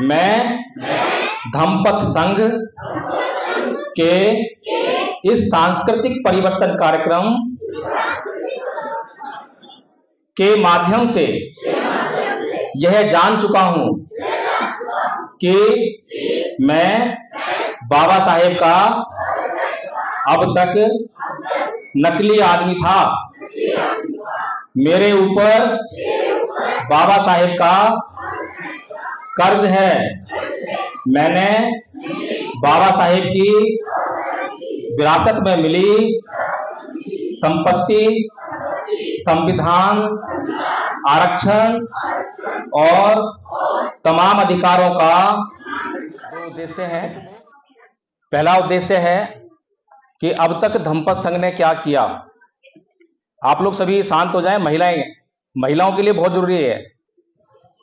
मैं धम्मपथ संघ के इस सांस्कृतिक परिवर्तन कार्यक्रम के माध्यम से यह जान चुका हूं कि मैं बाबा साहेब का अब तक नकली आदमी था। मेरे ऊपर बाबा साहेब का कर्ज है। मैंने बाबा साहेब की विरासत में मिली संपत्ति, संविधान, आरक्षण और तमाम अधिकारों का दो उद्देश्य है। पहला उद्देश्य है कि अब तक धम्मपथ संघ ने क्या किया। आप लोग सभी शांत हो जाएं। महिलाओं के लिए बहुत जरूरी है।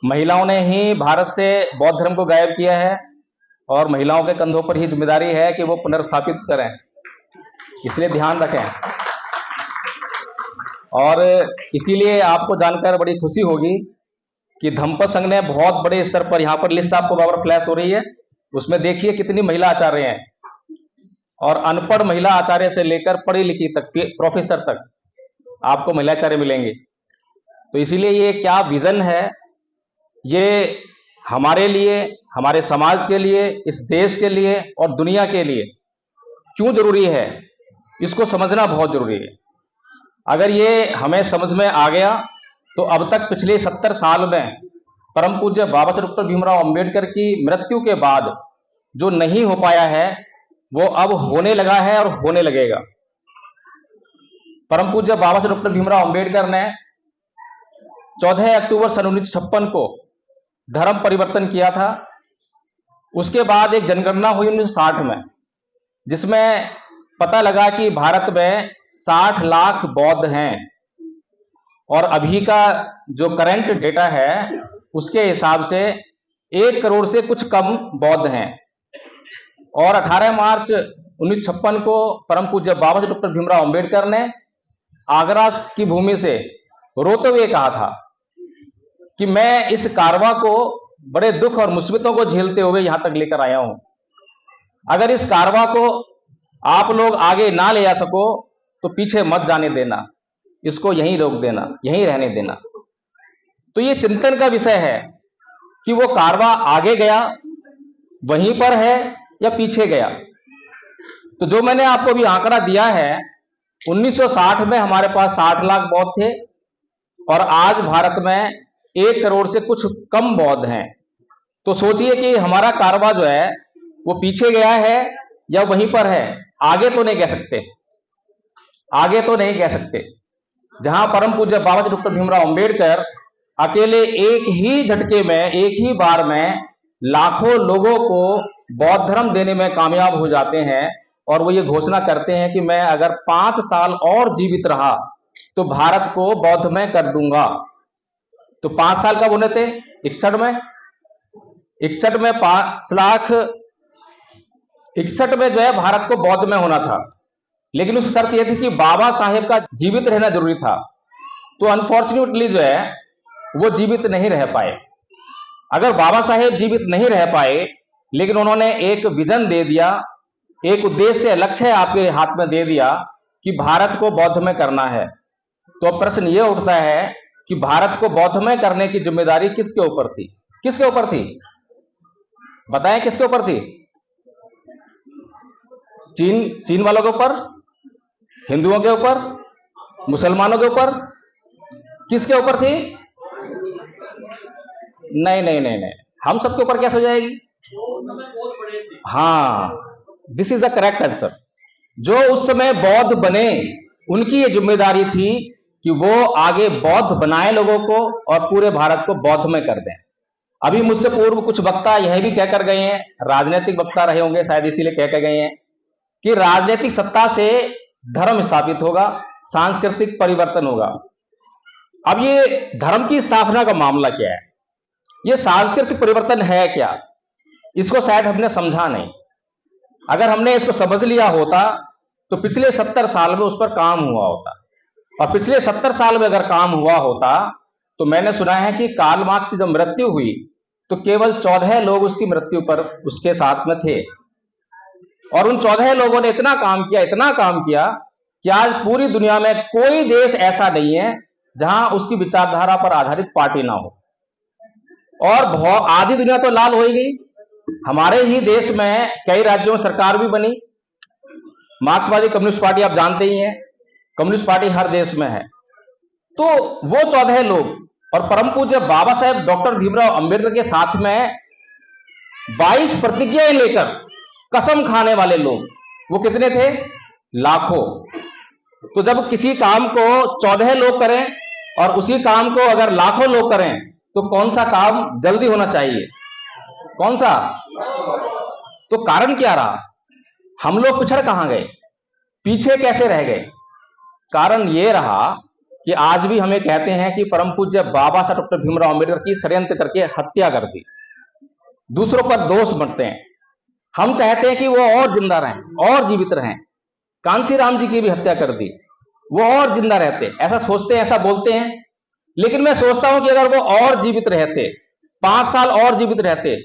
महिलाओं ने ही भारत से बौद्ध धर्म को गायब किया है और महिलाओं के कंधों पर ही जिम्मेदारी है कि वो पुनर्स्थापित करें, इसलिए ध्यान रखें। और इसीलिए आपको जानकर बड़ी खुशी होगी कि धम्मपथ संघ ने बहुत बड़े स्तर पर, यहाँ पर लिस्ट आपको बार फ्लैश हो रही है, उसमें देखिए कितनी महिला आचार्य हैं और अनपढ़ महिला आचार्य से लेकर पढ़ी लिखी तक के प्रोफेसर तक आपको महिला आचार्य मिलेंगे। तो इसीलिए ये क्या विजन है, ये हमारे लिए, हमारे समाज के लिए, इस देश के लिए और दुनिया के लिए क्यों जरूरी है, इसको समझना बहुत जरूरी है। अगर ये हमें समझ में आ गया तो अब तक पिछले 70 साल में परम पूज्य बाबा साहेब डॉक्टर भीमराव अंबेडकर की मृत्यु के बाद जो नहीं हो पाया है वो अब होने लगा है और होने लगेगा। परम पूज्य बाबा साहेब डॉक्टर भीमराव अंबेडकर ने 14 अक्टूबर सन 1956 को धर्म परिवर्तन किया था। उसके बाद एक जनगणना हुई 1960 में, जिसमें पता लगा कि भारत में 60 लाख बौद्ध हैं और अभी का जो करंट डेटा है उसके हिसाब से 1 करोड़ से कुछ कम बौद्ध हैं। और 18 मार्च 1956 को परम पूज्य बाबा साहेब डॉक्टर भीमराव अंबेडकर ने आगरा की भूमि से रोते हुए कहा था कि मैं इस कारवां को बड़े दुख और मुसीबतों को झेलते हुए यहां तक लेकर आया हूं। अगर इस कारवां को आप लोग आगे ना ले जा सको तो पीछे मत जाने देना, इसको यहीं रोक देना, यहीं रहने देना। तो ये चिंतन का विषय है कि वो कारवां आगे गया, वहीं पर है या पीछे गया। तो जो मैंने आपको अभी आंकड़ा दिया है, 1960 में हमारे पास 60 लाख बौद्ध थे और आज भारत में 1 करोड़ से कुछ कम बौद्ध हैं। तो सोचिए कि हमारा कारवां जो है वो पीछे गया है या वहीं पर है। आगे तो नहीं कह सकते, आगे तो नहीं कह सकते। जहां परम पूज्य बाबा साहेब डॉक्टर भीमराव अंबेडकर अकेले एक ही झटके में, एक ही बार में लाखों लोगों को बौद्ध धर्म देने में कामयाब हो जाते हैं और वो ये घोषणा करते हैं कि मैं अगर 5 साल और जीवित रहा तो भारत को बौद्ध में कर दूंगा। तो 5 साल कब होने थे? 61 में। 61 में 5 लाख 61 में जो है भारत को बौद्ध में होना था, लेकिन उस शर्त यह थी कि बाबा साहेब का जीवित रहना जरूरी था। तो अनफॉर्चुनेटली जो है वो जीवित नहीं रह पाए। अगर बाबा साहेब जीवित नहीं रह पाए लेकिन उन्होंने एक विजन दे दिया, एक उद्देश्य, लक्ष्य आपके हाथ में दे दिया कि भारत को बौद्ध में करना है, तो अब प्रश्न यह उठता है कि भारत को बौद्ध में करने की जिम्मेदारी किसके ऊपर थी? किसके ऊपर थी? बताएं किसके ऊपर थी? चीन वालों के ऊपर, हिंदुओं के ऊपर, मुसलमानों के ऊपर? किसके ऊपर थी? नहीं नहीं नहीं नहीं, हम सबके ऊपर कैसे हो जाएगी? हाँ, this is the correct answer. जो उस समय बौद्ध बने उनकी ये जिम्मेदारी थी कि वो आगे बौद्ध बनाए लोगों को और पूरे भारत को बौद्ध में कर दें। अभी मुझसे पूर्व कुछ वक्ता यह भी कहकर गए हैं, राजनीतिक वक्ता रहे होंगे शायद, इसीलिए कहकर गए हैं कि राजनीतिक सत्ता से धर्म स्थापित होगा, सांस्कृतिक परिवर्तन होगा। अब ये धर्म की स्थापना का मामला क्या है, ये सांस्कृतिक परिवर्तन है क्या, इसको शायद हमने समझा नहीं। अगर हमने इसको समझ लिया होता तो पिछले 70 साल में उस पर काम हुआ होता, और पिछले 70 साल में अगर काम हुआ होता तो मैंने सुना है कि कार्ल मार्क्स की जब मृत्यु हुई तो केवल 14 लोग उसकी मृत्यु पर उसके साथ में थे। और उन 14 लोगों ने इतना काम किया, इतना काम किया कि आज पूरी दुनिया में कोई देश ऐसा नहीं है जहां उसकी विचारधारा पर आधारित पार्टी ना हो। और आधी दुनिया तो लाल हो ही गई। हमारे ही देश में कई राज्यों में सरकार भी बनी। मार्क्सवादी कम्युनिस्ट पार्टी आप जानते ही हैं, कम्युनिस्ट पार्टी हर देश में है। तो वो 14 लोग और परम पूज्य बाबा साहेब डॉक्टर भीमराव अंबेडकर के साथ में 22 प्रतिज्ञाएं लेकर कसम खाने वाले लोग, वो कितने थे? लाखों। तो जब किसी काम को 14 लोग करें और उसी काम को अगर लाखों लोग करें तो कौन सा काम जल्दी होना चाहिए? कौन सा? तो कारण क्या रहा? हम लोग पिछड़ कहां गए, पीछे कैसे रह गए? कारण यह रहा कि आज भी हमें कहते हैं कि परम पूज्य बाबा साहब डॉक्टर भीमराव अंबेडकर की षड्यंत्र करके हत्या कर दी। दूसरों पर दोष मढ़ते हैं। हम चाहते हैं कि वो और जिंदा रहें, और जीवित रहें। कांसीराम जी की भी हत्या कर दी, वो और जिंदा रहते, ऐसा सोचते हैं, ऐसा बोलते हैं। लेकिन मैं सोचता हूं कि अगर वो और जीवित रहते, 5 साल और जीवित रहते,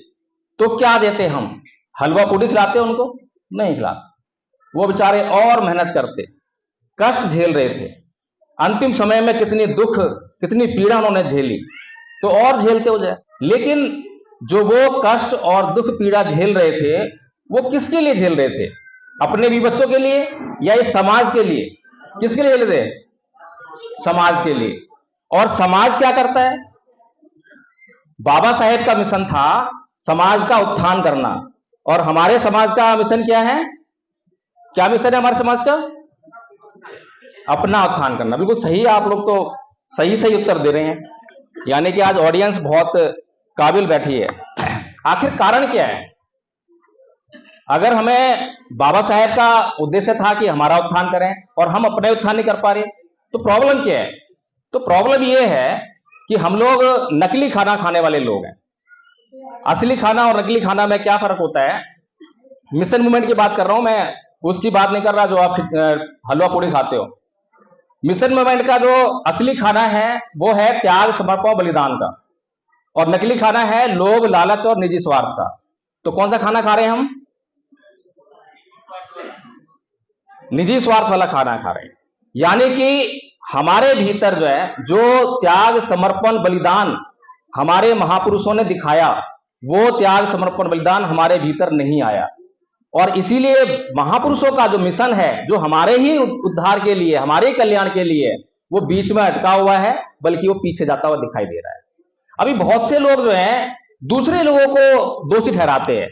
तो क्या देते हम? हलवा पूड़ी खिलाते उनको? नहीं खिलाते। वो बेचारे और मेहनत करते, कष्ट झेल रहे थे। अंतिम समय में कितनी दुख, कितनी पीड़ा उन्होंने झेली, तो और झेलते हो जाए। लेकिन जो वो कष्ट और दुख पीड़ा झेल रहे थे, वो किसके लिए झेल रहे थे? अपने भी बच्चों के लिए या इस समाज के लिए? किसके लिए झेल रहे थे? समाज के लिए। और समाज क्या करता है? बाबा साहेब का मिशन था समाज का उत्थान करना, और हमारे समाज का मिशन क्या है? क्या मिशन है हमारे समाज का? अपना उत्थान करना। बिल्कुल सही, आप लोग तो सही सही उत्तर दे रहे हैं। यानी कि आज ऑडियंस बहुत काबिल बैठी है। आखिर कारण क्या है? अगर हमें बाबा साहेब का उद्देश्य था कि हमारा उत्थान करें और हम अपने उत्थान नहीं कर पा रहे, तो प्रॉब्लम क्या है? तो प्रॉब्लम यह है कि हम लोग नकली खाना खाने वाले लोग हैं। असली खाना और नकली खाना में क्या फर्क होता है? मिशन मूवमेंट की बात कर रहा हूं मैं, उसकी बात नहीं कर रहा जो आप हलवा पूड़ी खाते हो। मिशन मूवमेंट का जो असली खाना है वो है त्याग, समर्पण, बलिदान का, और नकली खाना है लोभ, लालच और निजी स्वार्थ का। तो कौन सा खाना खा रहे हैं हम? निजी स्वार्थ वाला खाना खा रहे हैं। यानी कि हमारे भीतर जो है, जो त्याग, समर्पण, बलिदान हमारे महापुरुषों ने दिखाया, वो त्याग, समर्पण, बलिदान हमारे भीतर नहीं आया। और इसीलिए महापुरुषों का जो मिशन है, जो हमारे ही उद्धार के लिए, हमारे कल्याण के लिए, वो बीच में अटका हुआ है, बल्कि वो पीछे जाता हुआ दिखाई दे रहा है। अभी बहुत से लोग जो हैं दूसरे लोगों को दोषी ठहराते हैं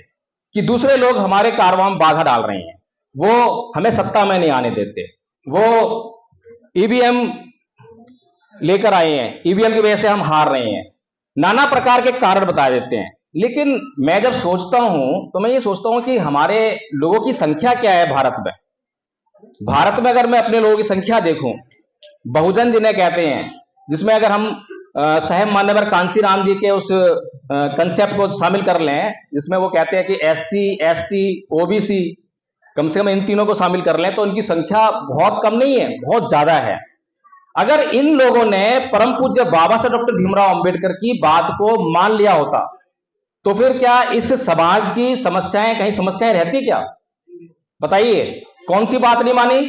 कि दूसरे लोग हमारे कारवां में बाधा डाल रहे हैं, वो हमें सत्ता में नहीं आने देते, वो ईवीएम लेकर आए हैं, ईवीएम की वजह से हम हार रहे हैं। नाना प्रकार के कारण बता देते हैं। लेकिन मैं जब सोचता हूं तो मैं ये सोचता हूं कि हमारे लोगों की संख्या क्या है भारत में। भारत में अगर मैं अपने लोगों की संख्या देखूं, बहुजन जिन्हें कहते हैं, जिसमें अगर हम साहेब मान्यवर कांसीराम जी के उस कंसेप्ट को शामिल कर लें, जिसमें वो कहते हैं कि एससी, एसटी, ओबीसी, कम से कम इन तीनों को शामिल कर लें, तो उनकी संख्या बहुत कम नहीं है, बहुत ज्यादा है। अगर इन लोगों ने परम पूज्य बाबा साहब डॉक्टर भीमराव अंबेडकर की बात को मान लिया होता, तो फिर क्या इस समाज की समस्याएं, कहीं समस्याएं रहती क्या? बताइए, कौन सी बात नहीं मानी?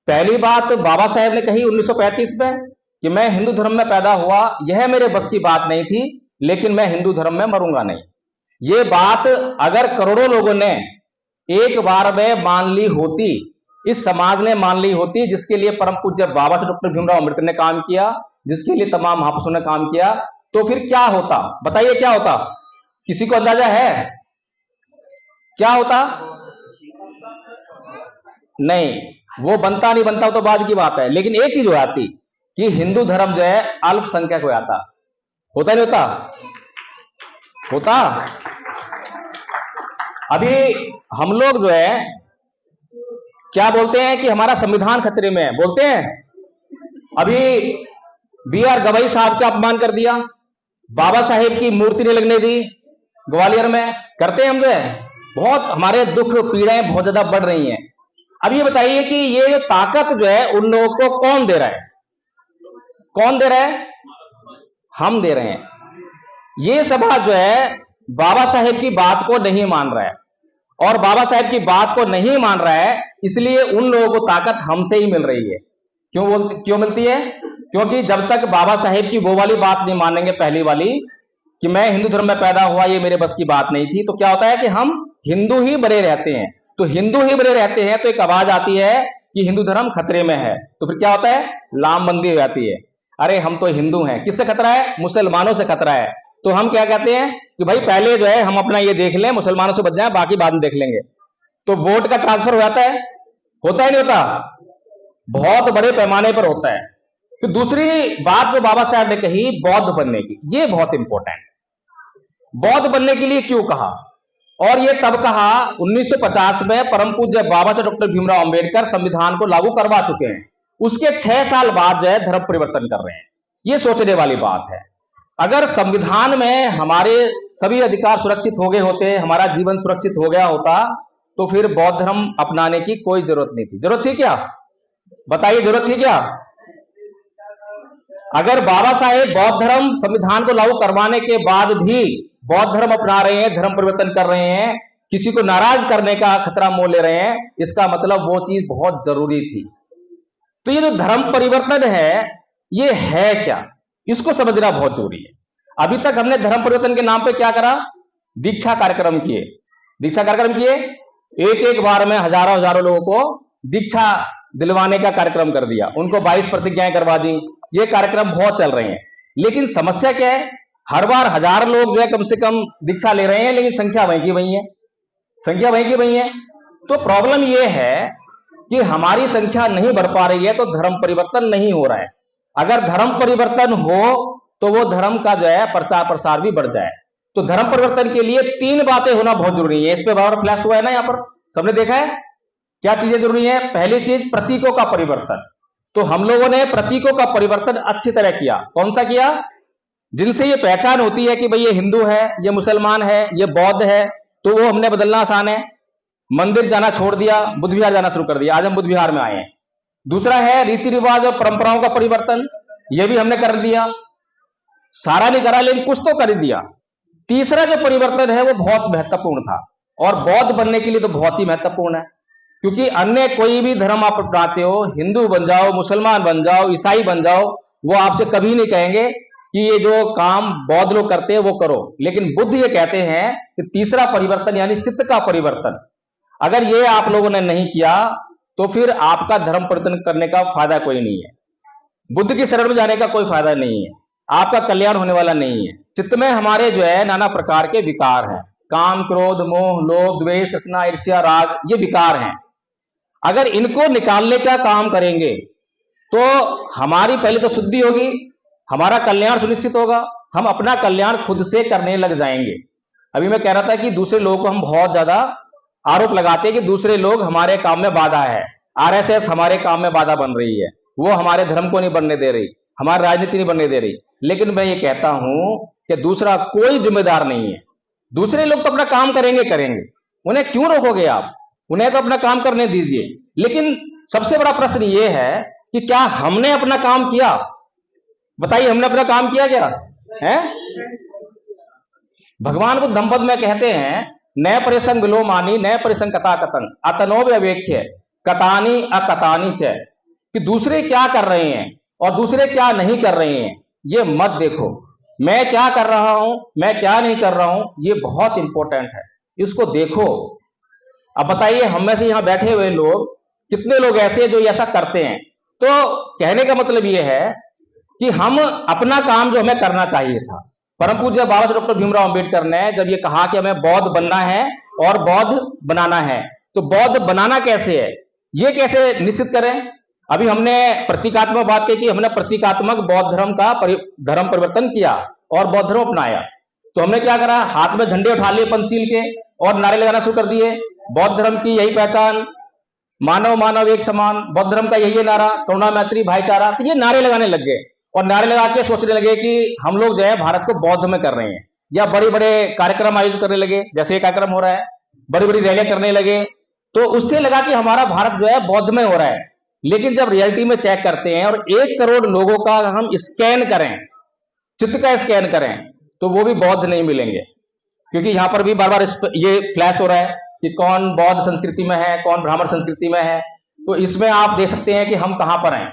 पहली बात बाबा साहेब ने कही 1935 में कि मैं हिंदू धर्म में पैदा हुआ, यह मेरे बस की बात नहीं थी, लेकिन मैं हिंदू धर्म में मरूंगा नहीं। ये बात अगर करोड़ों लोगों ने एक बार में मान ली होती, इस समाज ने मान ली होती, जिसके लिए परम पूज्य बाबा साहब डॉक्टर भीमराव अंबेडकर ने काम किया, जिसके लिए तमाम महापुरुषों ने काम किया, तो फिर क्या होता? बताइए क्या होता? किसी को अंदाजा है क्या होता? नहीं, वो बनता नहीं बनता तो बाद की बात है। लेकिन एक चीज हो जाती कि हिंदू धर्म जो है अल्पसंख्यक हो जाता। होता नहीं होता? होता। अभी हम लोग जो है क्या बोलते हैं कि हमारा संविधान खतरे में है, बोलते हैं। अभी बी.आर. गवई साहब का अपमान कर दिया, बाबा साहेब की मूर्ति नहीं लगने दी ग्वालियर में, करते हैं हम जो है। बहुत हमारे दुख पीड़ाएं बहुत ज्यादा बढ़ रही हैं। अब ये बताइए कि ये जो ताकत जो है उन लोगों को कौन दे रहा है? कौन दे रहा है? हम दे रहे हैं। ये सभा जो है बाबा साहेब की बात को नहीं मान रहा है, और बाबा साहेब की बात को नहीं मान रहा है, इसलिए उन लोगों को ताकत हमसे ही मिल रही है। क्यों मिलती है? क्योंकि जब तक बाबा साहेब की वो वाली बात नहीं मानेंगे, पहली वाली कि मैं हिंदू धर्म में पैदा हुआ, ये मेरे बस की बात नहीं थी, तो क्या होता है कि हम हिंदू ही बने रहते हैं। तो हिंदू ही बने रहते हैं तो एक आवाज आती है कि हिंदू धर्म खतरे में है, तो फिर क्या होता है? लामबंदी हो जाती है। अरे हम तो हिंदू हैं, किससे खतरा है? मुसलमानों से खतरा है। तो हम क्या कहते हैं कि भाई पहले जो है हम अपना ये देख लें, मुसलमानों से बच जाए, बाकी बाद में देख लेंगे। तो वोट का ट्रांसफर हो जाता है, होता ही नहीं होता? बहुत बड़े पैमाने पर होता है। तो दूसरी बात जो बाबा साहब ने कही बौद्ध बनने की, ये बहुत इंपॉर्टेंट। बौद्ध बनने के लिए क्यों कहा? और ये तब कहा 1950 में परम पूज्य बाबा साहब डॉक्टर भीमराव अंबेडकर संविधान को लागू करवा चुके हैं। उसके 6 साल बाद जो है धर्म परिवर्तन कर रहे हैं। ये सोचने वाली बात है। अगर संविधान में हमारे सभी अधिकार सुरक्षित हो गए होते, हमारा जीवन सुरक्षित हो गया होता, तो फिर बौद्ध धर्म अपनाने की कोई जरूरत नहीं थी। जरूरत थी क्या? बताइए, जरूरत थी क्या? अगर बाबा साहेब बौद्ध धर्म संविधान को लागू करवाने के बाद भी बौद्ध धर्म अपना रहे हैं, धर्म परिवर्तन कर रहे हैं, किसी को नाराज करने का खतरा मोल ले रहे हैं, इसका मतलब वो चीज बहुत जरूरी थी। तो ये जो धर्म परिवर्तन है, ये है क्या, इसको समझना बहुत जरूरी है। अभी तक हमने धर्म परिवर्तन के नाम पे क्या करा? दीक्षा कार्यक्रम किए। दीक्षा कार्यक्रम किए, एक एक बार में हजारों हजारों लोगों को दीक्षा दिलवाने का कार्यक्रम कर दिया, उनको 22 प्रतिज्ञाएं करवा दी। ये कार्यक्रम बहुत चल रहे हैं, लेकिन समस्या क्या है? हर बार 1000 लोग जो है कम से कम दीक्षा ले रहे हैं, लेकिन संख्या वहीं की वहीं है, संख्या वहीं की वहीं है। तो प्रॉब्लम यह है कि हमारी संख्या नहीं बढ़ पा रही है, तो धर्म परिवर्तन नहीं हो रहा है। अगर धर्म परिवर्तन हो तो वो धर्म का जो है प्रचार प्रसार भी बढ़ जाए। तो धर्म परिवर्तन के लिए 3 बातें होना बहुत जरूरी है। इस पे बार फ्लैश हुआ है ना, यहां पर सबने देखा है क्या चीजें जरूरी है? पहली चीज प्रतीकों का परिवर्तन। तो हम लोगों ने प्रतीकों का परिवर्तन अच्छी तरह किया। कौन सा किया? जिनसे ये पहचान होती है कि भाई ये हिंदू है, ये मुसलमान है, ये बौद्ध है, तो वो हमने बदलना आसान है। मंदिर जाना छोड़ दिया, बुद्ध विहार जाना शुरू कर दिया, आज हम बुद्ध विहार में आए हैं। दूसरा है रीति रिवाज और परंपराओं का परिवर्तन, ये भी हमने कर दिया। सारा नहीं करा, लेकिन कुछ तो कर दिया। तीसरा जो परिवर्तन है वो बहुत महत्वपूर्ण था, और बौद्ध बनने के लिए तो बहुत ही महत्वपूर्ण है, क्योंकि अन्य कोई भी धर्म आप अपनाते हो, हिंदू बन जाओ, मुसलमान बन जाओ, ईसाई बन जाओ, वो आपसे कभी नहीं कहेंगे कि ये जो काम बौद्ध लोग करते हैं वो करो। लेकिन बुद्ध ये कहते हैं कि तीसरा परिवर्तन यानी चित्त का परिवर्तन, अगर ये आप लोगों ने नहीं किया तो फिर आपका धर्म परिवर्तन करने का फायदा कोई नहीं है, बुद्ध की शरण में जाने का कोई फायदा नहीं है, आपका कल्याण होने वाला नहीं है। चित्त में हमारे जो है नाना प्रकार के विकार हैं, काम, क्रोध, मोह, लोभ, द्वेष, तृष्णा, ईर्ष्या, राग, ये विकार हैं। अगर इनको निकालने का काम करेंगे तो हमारी पहले तो शुद्धि होगी, हमारा कल्याण सुनिश्चित होगा, हम अपना कल्याण खुद से करने लग जाएंगे। अभी मैं कह रहा था कि दूसरे लोगों को हम बहुत ज्यादा आरोप लगाते हैं कि दूसरे लोग हमारे काम में बाधा है, आरएसएस हमारे काम में बाधा बन रही है, वो हमारे धर्म को नहीं बनने दे रही, हमारी राजनीति नहीं बनने दे रही। लेकिन मैं ये कहता हूं कि दूसरा कोई जिम्मेदार नहीं है, दूसरे लोग तो अपना काम करेंगे, उन्हें क्यों रोकोगे आप? उन्हें तो अपना काम करने दीजिए। लेकिन सबसे बड़ा प्रश्न ये है कि क्या हमने अपना काम किया? बताइए, हमने अपना काम किया क्या है? भगवान बुद्ध धम्मपद में कहते हैं, नए परिसंग विलोमानी, नए परिसंग कथा कथन, अतनोव अवेख्य कतानी अकतानी च, कि दूसरे क्या कर रहे हैं और दूसरे क्या नहीं कर रहे हैं, ये मत देखो। मैं क्या कर रहा हूं, मैं क्या नहीं कर रहा हूं, ये बहुत इंपॉर्टेंट है, इसको देखो। अब बताइए, हम में से यहां बैठे हुए लोग कितने लोग ऐसे जो ऐसा करते हैं? तो कहने का मतलब यह है कि हम अपना काम जो हमें करना चाहिए था, परम पूज्य बाबा साहब डॉक्टर भीमराव अंबेडकर ने जब ये कहा कि हमें बौद्ध बनना है और बौद्ध बनाना है, तो बौद्ध बनाना कैसे है, ये कैसे निश्चित करें? अभी हमने प्रतीकात्मक बात की कि हमने प्रतीकात्मक बौद्ध धर्म का धर्म परिवर्तन किया और बौद्ध धर्म अपनाया। तो हमने क्या करा? हाथ में झंडे उठा लिए पंचशील के और नारे लगाना शुरू कर दिए, बौद्ध धर्म की यही पहचान, मानव मानव एक समान, बौद्ध धर्म का यही नारा, करुणा मैत्री भाईचारा। तो ये नारे लगाने लग गए और नारे लगा के सोचने लगे कि हम लोग जो है भारत को बौद्ध में कर रहे हैं, या बड़े बड़े कार्यक्रम आयोजित करने लगे, जैसे ये कार्यक्रम हो रहा है, बड़ी बड़ी रैलियां करने लगे। तो उससे लगा कि हमारा भारत जो है बौद्ध में हो रहा है। लेकिन जब रियलिटी में चेक करते हैं और 1 करोड़ लोगों का हम स्कैन करें, चित्त का स्कैन करें, तो वो भी बौद्ध नहीं मिलेंगे, क्योंकि यहां पर भी बार बार ये फ्लैश हो रहा है कि कौन बौद्ध संस्कृति में है, कौन ब्राह्मण संस्कृति में है। तो इसमें आप देख सकते हैं कि हम कहां पर हैं।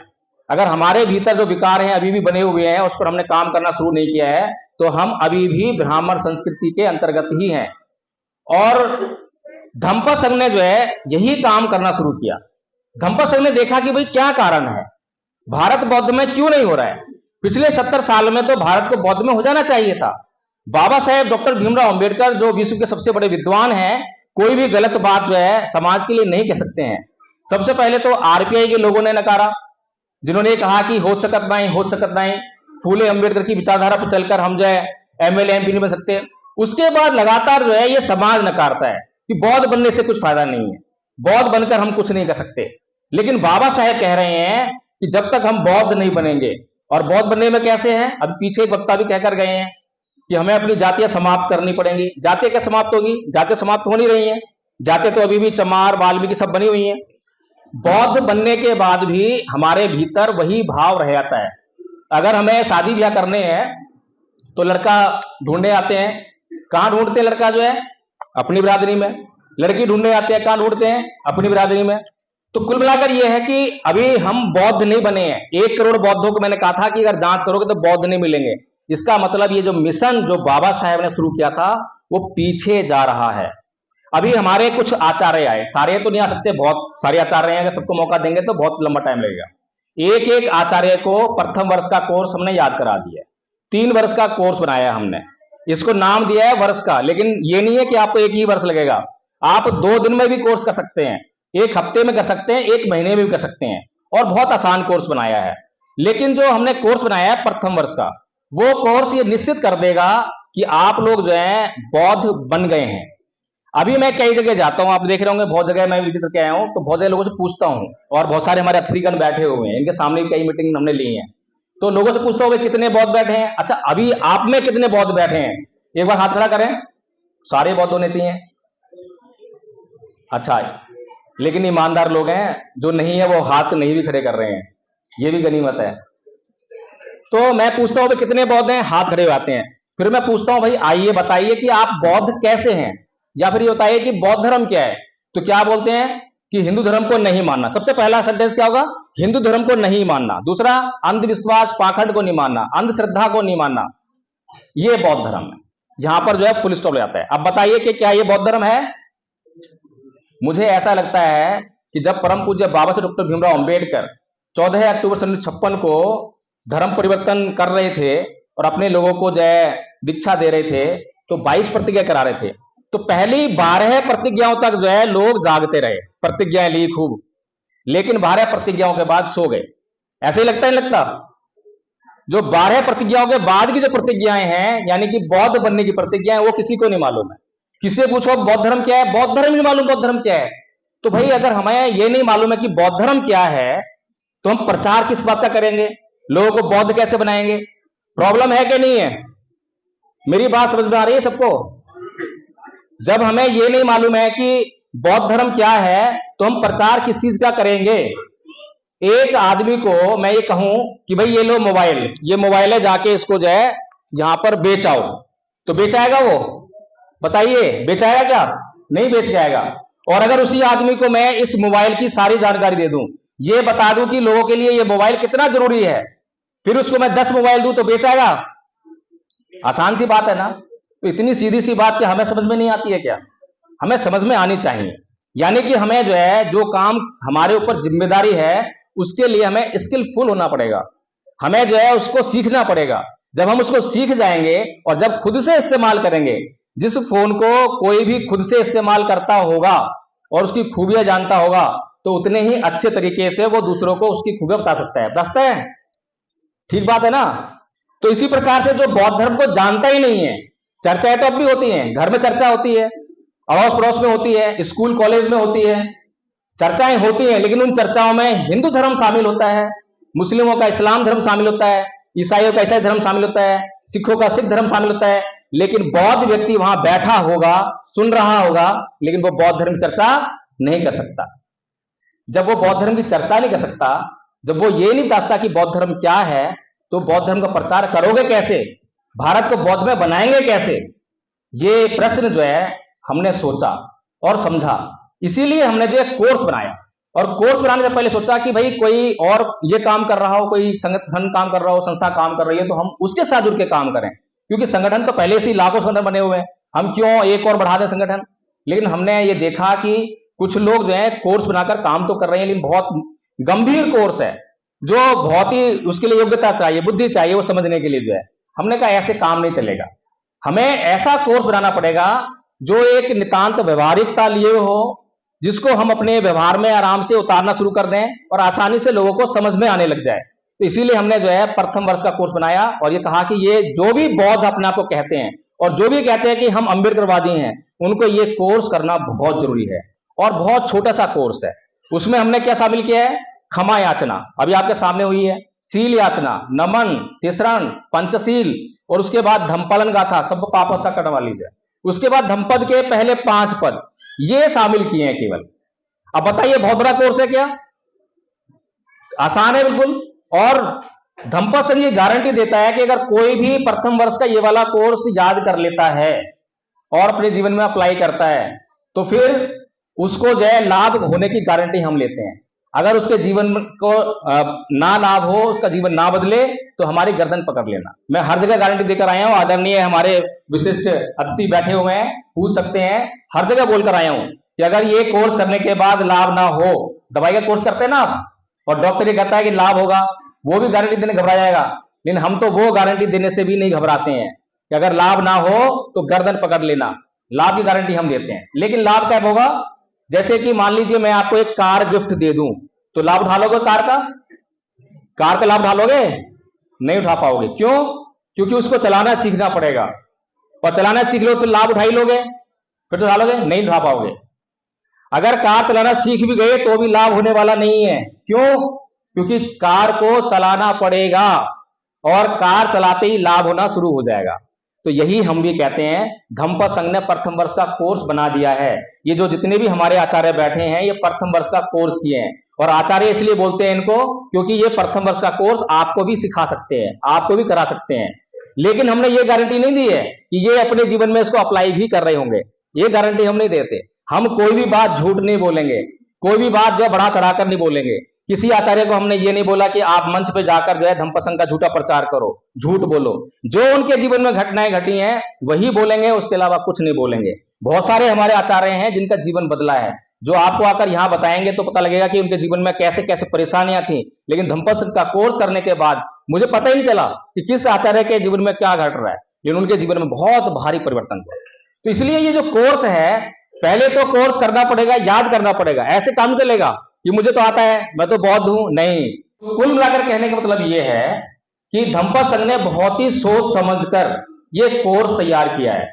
अगर हमारे भीतर जो विकार हैं अभी भी बने हुए हैं, उस पर हमने काम करना शुरू नहीं किया है, तो हम अभी भी ब्राह्मण संस्कृति के अंतर्गत ही हैं। और धम्म संघ ने जो है यही काम करना शुरू किया। धम्म संघ ने देखा कि भाई क्या कारण है, भारत बौद्ध में क्यों नहीं हो रहा है। पिछले 70 साल में तो भारत को बौद्ध में हो जाना चाहिए था। बाबा साहेब डॉक्टर भीमराव अंबेडकर जो विश्व के सबसे बड़े विद्वान हैं, कोई भी गलत बात जो है समाज के लिए नहीं कह सकते हैं। सबसे पहले तो आरपीआई के लोगों ने नकारा, जिन्होंने कहा कि हो सकत नहीं, फूले अंबेडकर की विचारधारा पर चलकर हम जो है एमएलए एमपी नहीं बन सकते। उसके बाद लगातार जो है ये समाज नकारता है कि बौद्ध बनने से कुछ फायदा नहीं है, बौद्ध बनकर हम कुछ नहीं कर सकते। लेकिन बाबा साहेब कह रहे हैं कि जब तक हम बौद्ध नहीं बनेंगे, और बौद्ध बनने में कैसे है, अब पीछे एक वक्ता भी कहकर गए हैं कि हमें अपनी जातियां समाप्त करनी पड़ेंगी। जातियां क्या समाप्त होगी, जातियां समाप्त हो नहीं रही हैं, जातियां तो अभी भी चमार वाल्मीकि सब बनी हुई हैं। बौद्ध बनने के बाद भी हमारे भीतर वही भाव रह जाता है। अगर हमें शादी ब्याह करने हैं तो लड़का ढूंढने आते हैं, कहां ढूंढते हैं लड़का जो है, अपनी बिरादरी में। लड़की ढूंढने आते हैं, कहां ढूंढते हैं, अपनी बिरादरी में। तो कुल मिलाकर यह है कि अभी हम बौद्ध नहीं बने हैं। 1 करोड़ बौद्धों को मैंने कहा था कि अगर जांच करोगे तो बौद्ध नहीं मिलेंगे। इसका मतलब ये जो मिशन जो बाबा साहेब ने शुरू किया था वो पीछे जा रहा है। अभी हमारे कुछ आचार्य आए, सारे तो नहीं आ सकते, बहुत सारे आचार्य हैं, अगर सबको मौका देंगे तो बहुत लंबा टाइम लगेगा। एक एक आचार्य को प्रथम वर्ष का कोर्स हमने याद करा दिया है। 3 वर्ष का कोर्स बनाया हमने, इसको नाम दिया है वर्ष का। लेकिन ये नहीं है कि आपको 1 ही वर्ष लगेगा, आप 2 दिन में भी कोर्स कर सकते हैं, 1 हफ्ते में कर सकते हैं, 1 महीने में भी कर सकते हैं, और बहुत आसान कोर्स बनाया है। लेकिन जो हमने कोर्स बनाया है प्रथम वर्ष का, वो कोर्स ये निश्चित कर देगा कि आप लोग जो है बौद्ध बन गए हैं। अभी मैं कई जगह जाता हूं, आप देख रहे होंगे, बहुत जगह मैं विजिट करके आया हूं, तो बहुत जगह लोगों से पूछता हूं, और बहुत सारे हमारे अफ्रीकन बैठे हुए हैं, इनके सामने भी कई मीटिंग हमने ली हैं, तो लोगों से पूछता हूं कितने बौद्ध बैठे हैं। अच्छा, अभी आप में कितने बौद्ध बैठे हैं, एक बार हाथ खड़ा करें। सारे बौद्ध होने चाहिए। अच्छा, लेकिन ईमानदार लोग हैं, जो नहीं है वो हाथ नहीं भी खड़े कर रहे हैं, ये भी गनीमत है। तो मैं पूछता हूं भाई कितने बौद्ध हैं, हाथ खड़े हो जाते हैं। फिर मैं पूछता हूं भाई आइए बताइए कि आप बौद्ध कैसे हैं, या फिर ये बताइए कि बौद्ध धर्म क्या है। तो क्या बोलते हैं कि हिंदू धर्म को नहीं मानना। सबसे पहला सेंटेंस क्या होगा, हिंदू धर्म को नहीं मानना। दूसरा, अंधविश्वास पाखंड को नहीं मानना, अंधश्रद्धा को नहीं मानना, ये बौद्ध धर्म है। यहां पर जो है फुल स्टॉप हो जाता है। अब बताइए कि क्या ये बौद्ध धर्म है। मुझे ऐसा लगता है कि जब परम पूज्य बाबा साहेब डॉक्टर भीमराव अंबेडकर 14 अक्टूबर 1956 को धर्म परिवर्तन कर रहे थे और अपने लोगों को जो है दीक्षा दे रहे थे, तो 22 प्रतिज्ञा करा रहे थे। तो पहली 12 प्रतिज्ञाओं तक जो है लोग जागते रहे, प्रतिज्ञाएं ली खूब, लेकिन 12 प्रतिज्ञाओं के बाद सो गए। ऐसे ही लगता है, नहीं लगता। जो 12 प्रतिज्ञाओं के बाद की जो प्रतिज्ञाएं हैं, यानी कि बौद्ध बनने की प्रतिज्ञाएं, वो किसी को नहीं मालूम है। किसी से पूछो बौद्ध धर्म क्या है, बौद्ध धर्म नहीं मालूम बौद्ध धर्म क्या है। तो भाई अगर हमें ये नहीं मालूम है कि बौद्ध धर्म क्या है, तो हम प्रचार किस बात का करेंगे, लोगों को बौद्ध कैसे बनाएंगे। प्रॉब्लम है कि नहीं है, मेरी बात समझ में आ रही है सबको। जब हमें ये नहीं मालूम है कि बौद्ध धर्म क्या है, तो हम प्रचार किस चीज का करेंगे। एक आदमी को मैं ये कहूं कि भाई ये लो मोबाइल, ये मोबाइल है, जाके इसको जो है यहां पर बेचाओ, तो बेचाएगा वो, बताइए बेचाएगा क्या, नहीं बेच जाएगा। और अगर उसी आदमी को मैं इस मोबाइल की सारी जानकारी दे दूं, ये बता दूं कि लोगों के लिए ये मोबाइल कितना जरूरी है, फिर उसको मैं 10 मोबाइल दूं, तो बेचाएगा। आसान सी बात है ना। तो इतनी सीधी सी बात कि हमें समझ में नहीं आती है क्या, हमें समझ में आनी चाहिए। यानी कि हमें जो है जो काम हमारे ऊपर जिम्मेदारी है, उसके लिए हमें स्किलफुल होना पड़ेगा, हमें जो है उसको सीखना पड़ेगा। जब हम उसको सीख जाएंगे और जब खुद से इस्तेमाल करेंगे, जिस फोन को कोई भी खुद से इस्तेमाल करता होगा और उसकी खूबियां जानता होगा, तो उतने ही अच्छे तरीके से वो दूसरों को उसकी खूबियां बता सकता है। ठीक बात है ना। तो इसी प्रकार से जो बौद्ध धर्म को जानता ही नहीं है, चर्चाएं तो अब भी होती हैं, घर में चर्चा होती है, अड़ोस पड़ोस में होती है, स्कूल कॉलेज में होती है, चर्चाएं होती हैं, लेकिन उन चर्चाओं में हिंदू धर्म शामिल होता है, मुस्लिमों का इस्लाम धर्म शामिल होता है, ईसाइयों का ईसाई धर्म शामिल होता है, सिखों का सिख धर्म शामिल होता है। लेकिन बौद्ध व्यक्ति वहां बैठा होगा, सुन रहा होगा, लेकिन वो बौद्ध धर्म की चर्चा नहीं कर सकता। जब वो बौद्ध धर्म की चर्चा नहीं कर सकता, जब वो ये नहीं बताता कि बौद्ध धर्म क्या है, तो बौद्ध धर्म का प्रचार करोगे कैसे। भारत को बौद्ध में बनाएंगे कैसे, ये प्रश्न जो है हमने सोचा और समझा। इसीलिए हमने जो है कोर्स बनाया, और कोर्स बनाने से पहले सोचा कि भाई कोई और ये काम कर रहा हो, कोई संगठन काम कर रहा हो, संस्था काम कर रही है, तो हम उसके साथ जुड़ के काम करें, क्योंकि संगठन तो पहले से ही लाखों संगठन बने हुए हैं, हम क्यों एक और बढ़ा दें संगठन। लेकिन हमने ये देखा कि कुछ लोग जो है कोर्स बनाकर काम तो कर रहे हैं, लेकिन बहुत गंभीर कोर्स है, जो बहुत ही उसके लिए योग्यता चाहिए, बुद्धि चाहिए वो समझने के लिए जो है। हमने कहा ऐसे काम नहीं चलेगा, हमें ऐसा कोर्स बनाना पड़ेगा जो एक नितांत व्यवहारिकता लिए हो, जिसको हम अपने व्यवहार में आराम से उतारना शुरू कर दें और आसानी से लोगों को समझ में आने लग जाए। तो इसीलिए हमने जो है प्रथम वर्ष का कोर्स बनाया, और ये कहा कि ये जो भी बौद्ध अपने आप को कहते हैं और जो भी कहते हैं कि हम अम्बेडकरवादी हैं, उनको ये कोर्स करना बहुत जरूरी है। और बहुत छोटा सा कोर्स है, उसमें हमने क्या शामिल किया है, क्षमा याचना अभी आपके सामने हुई है, शील याचना, नमन, तिसरण, पंचशील, और उसके बाद धम्मपालन गाथा, सब पाप सकट वाली है। उसके बाद धम्मपद के पहले 5 पद ये शामिल किए हैं केवल। अब बताइए बहुत बड़ा कोर्स है क्या? आसान है बिल्कुल। और धम्मपद संघ ये गारंटी देता है कि अगर कोई भी प्रथम वर्ष का ये वाला कोर्स याद कर लेता है और अपने जीवन में अप्लाई करता है, तो फिर उसको जो है लाभ होने की गारंटी हम लेते हैं। अगर उसके जीवन को ना लाभ हो, उसका जीवन ना बदले, तो हमारी गर्दन पकड़ लेना। मैं हर जगह गारंटी देकर आया हूं, आदरणीय हमारे विशिष्ट अतिथि बैठे हुए हैं, पूछ सकते हैं, हर जगह बोलकर आया हूं कि अगर ये कोर्स करने के बाद लाभ ना हो, दवाई का कोर्स करते हैं ना आप, और डॉक्टर ये कहता है कि लाभ होगा, वो भी गारंटी देने घबरा जाएगा। लेकिन हम तो वो गारंटी देने से भी नहीं घबराते हैं कि अगर लाभ ना हो तो गर्दन पकड़ लेना, लाभ की गारंटी हम देते हैं। लेकिन लाभ कब होगा? जैसे कि मान लीजिए मैं आपको एक कार गिफ्ट दे दूं, तो लाभ उठा लोगे? कार का लाभ उठा लोगे? नहीं उठा पाओगे। क्यों? क्योंकि उसको चलाना सीखना पड़ेगा, और चलाना सीख लो तो लाभ उठा ही लोगे, फिर तो उठा लोगे? नहीं उठा पाओगे। अगर कार चलाना सीख भी गए तो भी लाभ होने वाला नहीं है। क्यों? क्योंकि कार को चलाना पड़ेगा, और कार चलाते ही लाभ होना शुरू हो जाएगा। तो यही हम भी कहते हैं, धम्मपद संघ ने प्रथम वर्ष का कोर्स बना दिया है। ये जो जितने भी हमारे आचार्य बैठे हैं, ये प्रथम वर्ष का कोर्स किए हैं, और आचार्य इसलिए बोलते हैं इनको क्योंकि ये प्रथम वर्ष का कोर्स आपको भी सिखा सकते हैं, आपको भी करा सकते हैं। लेकिन हमने ये गारंटी नहीं दी है कि ये अपने जीवन में इसको अप्लाई भी कर रहे होंगे, ये गारंटी हम नहीं देते। हम कोई भी बात झूठ नहीं बोलेंगे, कोई भी बात जो बढ़ा चढ़ाकर नहीं बोलेंगे। किसी आचार्य को हमने ये नहीं बोला कि आप मंच पे जाकर जो है धम्मपद संघ का झूठा प्रचार करो, झूठ बोलो। जो उनके जीवन में घटनाएं घटी हैं वही बोलेंगे, उसके अलावा कुछ नहीं बोलेंगे। बहुत सारे हमारे आचार्य हैं जिनका जीवन बदला है, जो आपको आकर यहां बताएंगे तो पता लगेगा कि उनके जीवन में कैसे कैसे परेशानियां थी। लेकिन धम्मपद संघ का कोर्स करने के बाद मुझे पता ही नहीं चला कि किस आचार्य के जीवन में क्या घट रहा है, लेकिन उनके जीवन में बहुत भारी परिवर्तन हुआ। तो इसलिए ये जो कोर्स है, पहले तो कोर्स करना पड़ेगा, याद करना पड़ेगा। ऐसे काम चलेगा कि मुझे तो आता है, मैं तो बौद्ध हूं, नहीं। कुल मिलाकर कहने का मतलब यह है कि धम्मपद संघ ने बहुत ही सोच समझकर ये कोर्स तैयार किया है,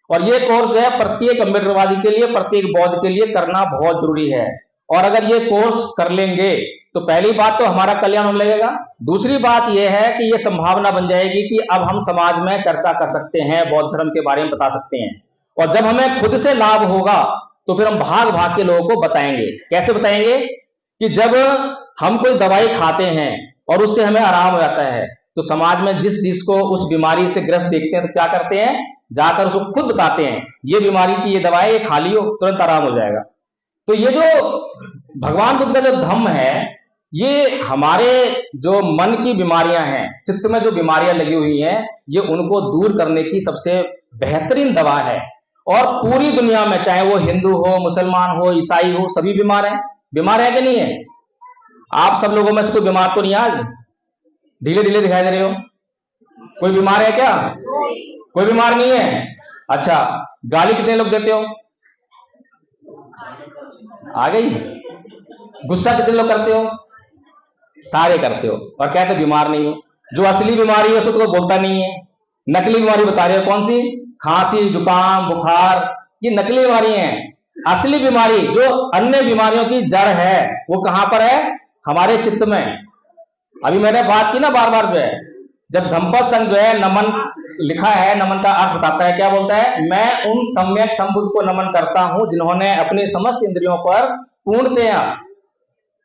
और ये कोर्स जो है प्रत्येक अम्बेडकरवादी के लिए, प्रत्येक बौद्ध के लिए करना बहुत जरूरी है। और अगर ये कोर्स कर लेंगे तो पहली बात तो हमारा कल्याण होने लगेगा। दूसरी बात यह है कि ये संभावना बन जाएगी कि अब हम समाज में चर्चा कर सकते हैं, बौद्ध धर्म के बारे में बता सकते हैं, और जब हमें खुद से लाभ होगा तो फिर हम भाग भाग के लोगों को बताएंगे। कैसे बताएंगे? कि जब हम कोई दवाई खाते हैं और उससे हमें आराम हो जाता है, तो समाज में जिस चीज को उस बीमारी से ग्रस्त देखते हैं तो क्या करते हैं, जाकर उसको खुद बताते हैं, ये बीमारी की ये दवाई, ये खा लियो, तुरंत आराम हो जाएगा। तो ये जो भगवान बुद्ध का जो धम्म है, ये हमारे जो मन की बीमारियां हैं, चित्त में जो बीमारियां लगी हुई हैं, ये उनको दूर करने की सबसे बेहतरीन दवा है। और पूरी दुनिया में, चाहे वो हिंदू हो, मुसलमान हो, ईसाई हो, सभी बीमार हैं। बीमार है कि नहीं है? आप सब लोगों में से कोई बीमार तो नहीं? आज ढीले ढीले दिखाई दे रहे हो। कोई बीमार है क्या? कोई बीमार नहीं है। अच्छा, गाली कितने लोग देते हो? आ गई। गुस्सा कितने लोग करते हो? सारे करते हो, और कहते बीमार नहीं हो। जो असली बीमारी है उसको तो बोलता नहीं है, नकली बीमारी बता रहे हो। कौन सी? खांसी, जुकाम, बुखार, ये नकली बीमारी है। असली बीमारी जो अन्य बीमारियों की जड़ है, वो कहां पर है? हमारे चित्त में। अभी मैंने बात की ना बार बार, जो है जब धम्मपद संघ जो है नमन लिखा है, नमन का अर्थ बताता है, क्या बोलता है? मैं उन सम्यक संबुद्ध को नमन करता हूं जिन्होंने अपनी समस्त इंद्रियों पर पूर्णतया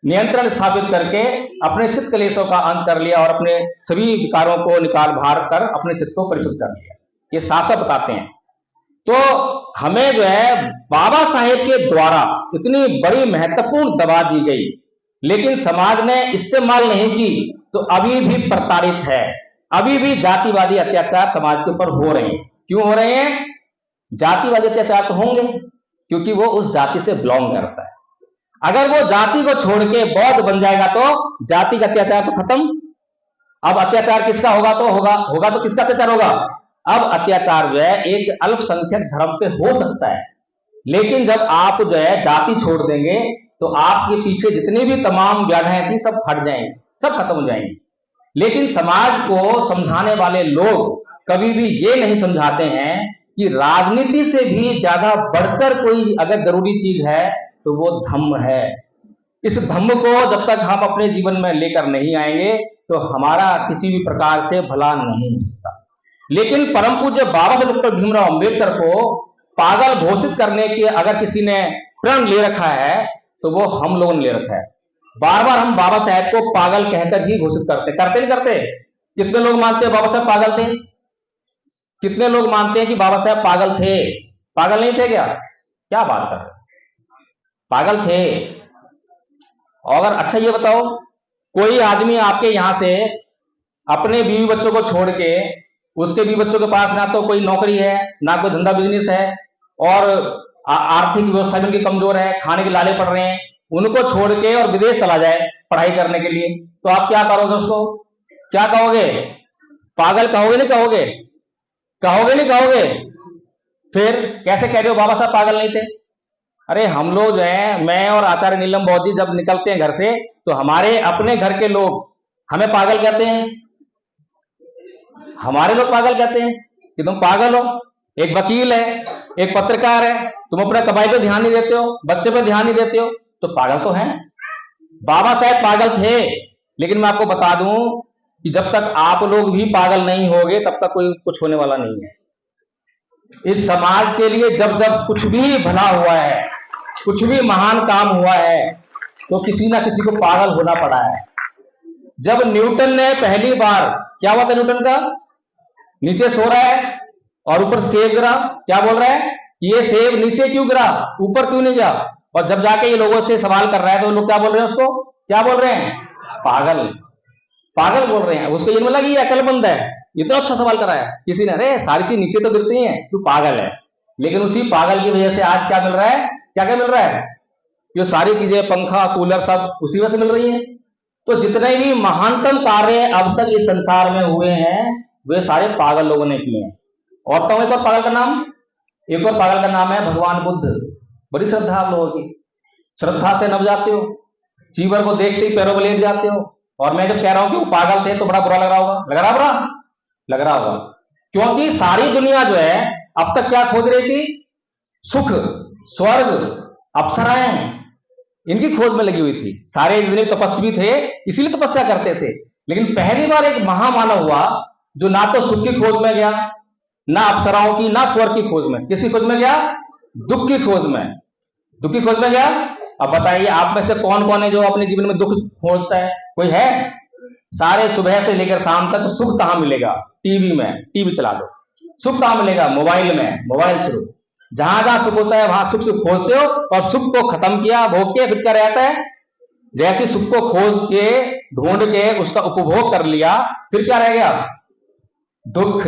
नियंत्रण स्थापित करके अपने चित्त कलेशों का अंत कर लिया और अपने सभी विकारों को निकाल बाहर कर अपने चित्त को परिशुद्ध कर लिया। ये साफ साफ बताते हैं। तो हमें जो है बाबा साहेब के द्वारा इतनी बड़ी महत्वपूर्ण दवा दी गई, लेकिन समाज ने इस्तेमाल नहीं की, तो अभी भी प्रताड़ित है। अभी भी जातिवादी अत्याचार समाज के ऊपर हो रहे हैं। क्यों हो रहे हैं? जातिवादी अत्याचार तो होंगे क्योंकि वो उस जाति से बिलोंग करता है। अगर वो जाति को छोड़ के बौद्ध बन जाएगा तो जाति का अत्याचार तो खत्म। अब अत्याचार किसका होगा? तो होगा तो किसका अत्याचार होगा? अब अत्याचार जो है एक अल्पसंख्यक धर्म पे हो सकता है, लेकिन जब आप जो है जाति छोड़ देंगे तो आपके पीछे जितनी भी तमाम व्याधाएं थी सब हट जाएंगी, सब खत्म हो जाएंगी। लेकिन समाज को समझाने वाले लोग कभी भी ये नहीं समझाते हैं कि राजनीति से भी ज्यादा बढ़कर कोई अगर जरूरी चीज है तो वो धम्म है। इस धम्म को जब तक हम अपने जीवन में लेकर नहीं आएंगे तो हमारा किसी भी प्रकार से भला नहीं हो सकता। लेकिन परम पूज्य बाबा साहेब डॉक्टर भीमराव अंबेडकर को पागल घोषित करने के अगर किसी ने प्रण ले रखा है तो वो हम लोगों ने ले रखा है। बार बार हम बाबा साहेब को पागल कहकर ही घोषित करते नहीं करते? कितने लोग मानते हैं बाबा साहेब पागल थे? कितने लोग मानते हैं कि बाबा साहेब पागल थे? पागल नहीं थे क्या? क्या बात कर रहे? पागल थे। और अच्छा ये बताओ, कोई आदमी आपके यहां से अपने बीवी बच्चों को छोड़ के, उसके बीवी बच्चों के पास ना तो कोई नौकरी है ना कोई धंधा बिजनेस है और आर्थिक व्यवस्था भी उनकी कमजोर है, खाने के लाले पड़ रहे हैं, उनको छोड़ के और विदेश चला जाए पढ़ाई करने के लिए, तो आप क्या करोगे? उसको क्या कहोगे? पागल कहोगे नहीं कहोगे? कहोगे नहीं कहोगे? फिर कैसे कह रहे हो बाबा साहब पागल नहीं थे? अरे हम लोग जो है, मैं और आचार्य नीलम बौद्ध जी जब निकलते हैं घर से तो हमारे अपने घर के लोग हमें पागल कहते हैं। हमारे लोग पागल कहते हैं कि तुम पागल हो। एक वकील है, एक पत्रकार है, तुम अपने कमाई पे ध्यान नहीं देते हो, बच्चे पे ध्यान नहीं देते हो, तो पागल तो हैं। बाबा साहेब पागल थे, लेकिन मैं आपको बता दूं कि जब तक आप लोग भी पागल नहीं होगे तब तक कोई कुछ होने वाला नहीं है। इस समाज के लिए जब जब कुछ भी भला हुआ है, कुछ भी महान काम हुआ है, तो किसी ना किसी को पागल होना पड़ा है। जब न्यूटन ने पहली बार, क्या हुआ था न्यूटन का? नीचे सो रहा है और ऊपर सेब गिरा, क्या बोल रहा है? ये सेब नीचे क्यों गिरा, ऊपर क्यों नहीं गया? और जब जाके ये लोगों से सवाल कर रहा है तो लोग क्या बोल रहे हैं उसको? क्या बोल रहे हैं? पागल। पागल बोल रहे हैं। उसको ये लगा कि ये अकलमंद है, ये तो अच्छा सवाल करा है किसी ने, अरे सारी चीज नीचे तो गिरती है, तू पागल है। लेकिन उसी पागल की वजह से आज क्या मिल रहा है? क्या क्या मिल रहा है? ये सारी चीजें, पंखा कूलर सब उसी वजह से मिल रही है। तो जितने भी महानतम कार्य अब तक इस संसार में हुए हैं वे सारे पागल लोगों ने किए हैं। और तो एक और पागल का नाम, एक और पागल का नाम है भगवान बुद्ध। बड़ी श्रद्धा आप लोगों की, श्रद्धा से नब जाते हो, चीवर को देखते ही पैरों में लेट जाते हो। और मैं जब कह रहा हूं कि वो पागल थे तो बड़ा बुरा लग रहा होगा, लग रहा बुरा लग रहा होगा, क्योंकि सारी दुनिया जो है अब तक क्या खोज रही थी? सुख, स्वर्ग, अप्सराएं, इनकी खोज में लगी हुई थी। सारे जितने तपस्वी थे इसीलिए तपस्या करते थे। लेकिन पहली बार एक महामानव हुआ जो ना तो सुख की खोज में गया, ना अप्सराओं की, ना स्वर्ग की खोज में, किसी खोज में गया? दुख की खोज में, दुख की खोज में गया। अब बताइए आप में से कौन कौन है जो अपने जीवन में दुख खोजता है? कोई है? सारे सुबह से लेकर शाम तक सुख कहां मिलेगा? टीवी में, टीवी चला दो। सुख कहां मिलेगा? मोबाइल में, मोबाइल शुरू। जहां जहां सुख होता है वहां सुख सुख खोजते हो, और सुख को खत्म किया, भोग के, फिर क्या रहता है? जैसे सुख को खोज के, ढूंढ के, उसका उपभोग कर लिया, फिर क्या रह गया? दुख।